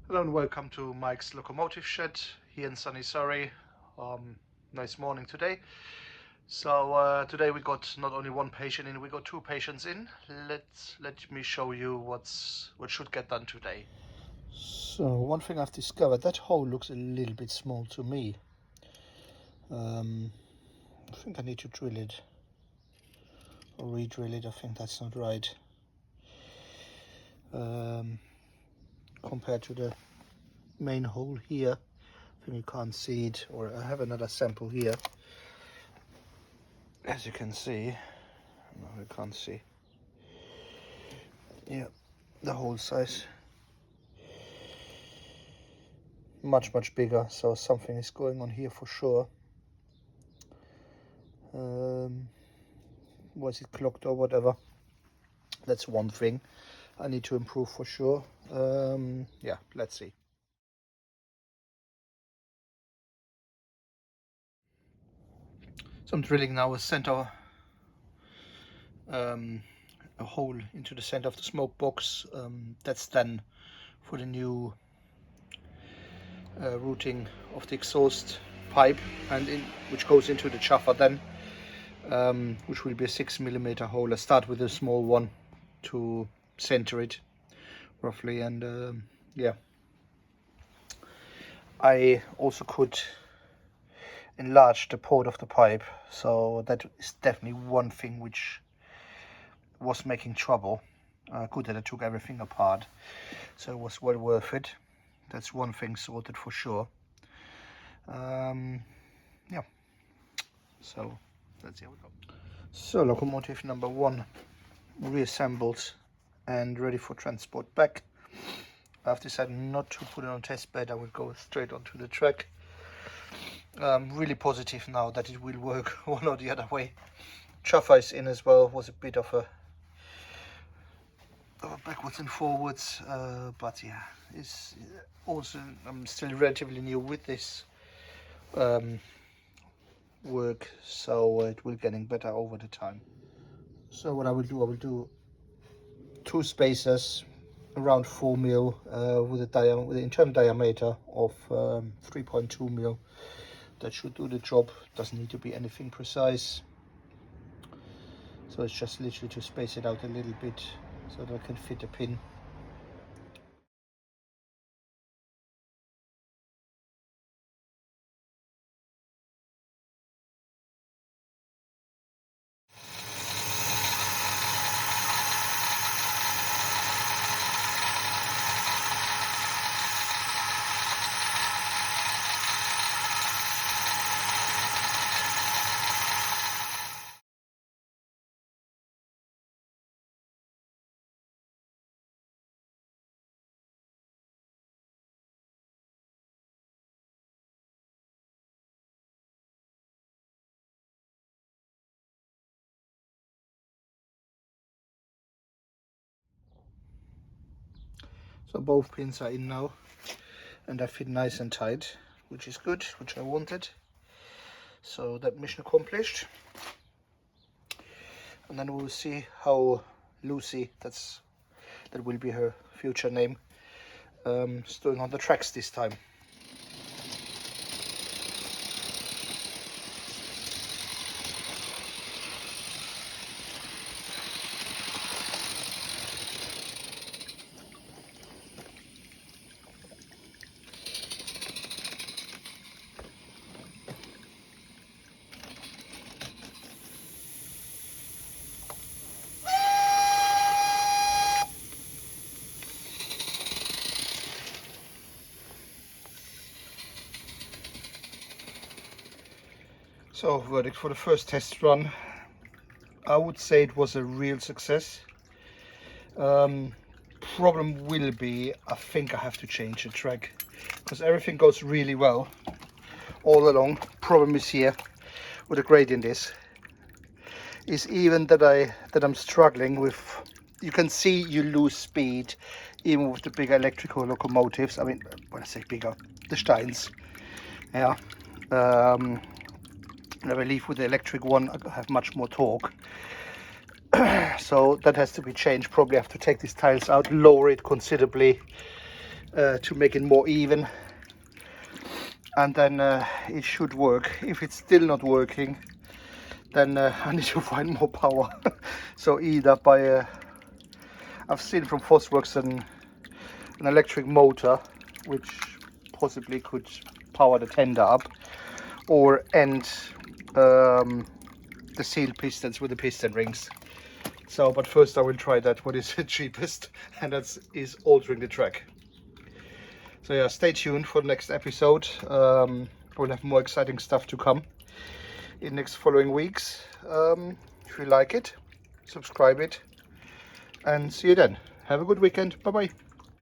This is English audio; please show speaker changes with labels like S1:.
S1: Hello and welcome to Mike's Locomotive Shed here in sunny Surrey. Nice morning today. So today we got not only one patient in, we got two patients in. Let me show you what should get done today. So one thing I've discovered, that hole looks a little bit small to me. I think I need to drill it or re-drill it. I think that's not right. Compared to the main hole here, I think you can't see it, or I have another sample here. As you can see, no, you can't see. Yeah, the hole size much bigger, so something is going on here for sure. Was it clogged or whatever? That's one thing I need to improve for sure. Yeah, let's see. So I'm drilling now a center, a hole into the center of the smoke box. That's then for the new routing of the exhaust pipe, and which goes into the chuffer then, which will be a 6mm hole. I start with a small one to center it roughly, and yeah, I also could enlarge the port of the pipe, so that is definitely one thing which was making trouble. Good that I took everything apart, so it was well worth it. That's one thing sorted for sure. Yeah, so let's see how we go. So locomotive number one reassembled and ready for transport back. I've decided not to put it on test bed. I will go straight onto the track. Really positive now that it will work one or the other way. Chuffer is in as well. Was a bit of a backwards and forwards, but yeah, it's also, I'm still relatively new with this work, so it will getting better over the time. So what I will do two spacers around 4mm with an internal diameter of 3.2mm. That should do the job. Doesn't need to be anything precise, so it's just literally to space it out a little bit so that I can fit a pin. So both pins are in now, and they fit nice and tight, which is good, which I wanted. So that mission accomplished. And then we'll see how Lucy, that will be her future name, is doing on the tracks this time. So verdict for the first test run, I would say it was a real success. Problem will be, I think I have to change the track, because everything goes really well all along. Problem is here with the gradient is even that I'm struggling with. You can see you lose speed even with the bigger electrical locomotives. I mean, when I say bigger, the Steins, yeah. I believe with the electric one I have much more torque. So that has to be changed. Probably have to take these tiles out, lower it considerably, to make it more even, and then it should work. If it's still not working, then I need to find more power. So either by I've seen from Fosworks an electric motor which possibly could power the tender up, or end the seal pistons with the piston rings. So, but first I will try that, what is the cheapest, and that is altering the track. So yeah, stay tuned for the next episode. We'll have more exciting stuff to come in next following weeks. If you like it, subscribe it, and see you then. Have a good weekend. Bye bye.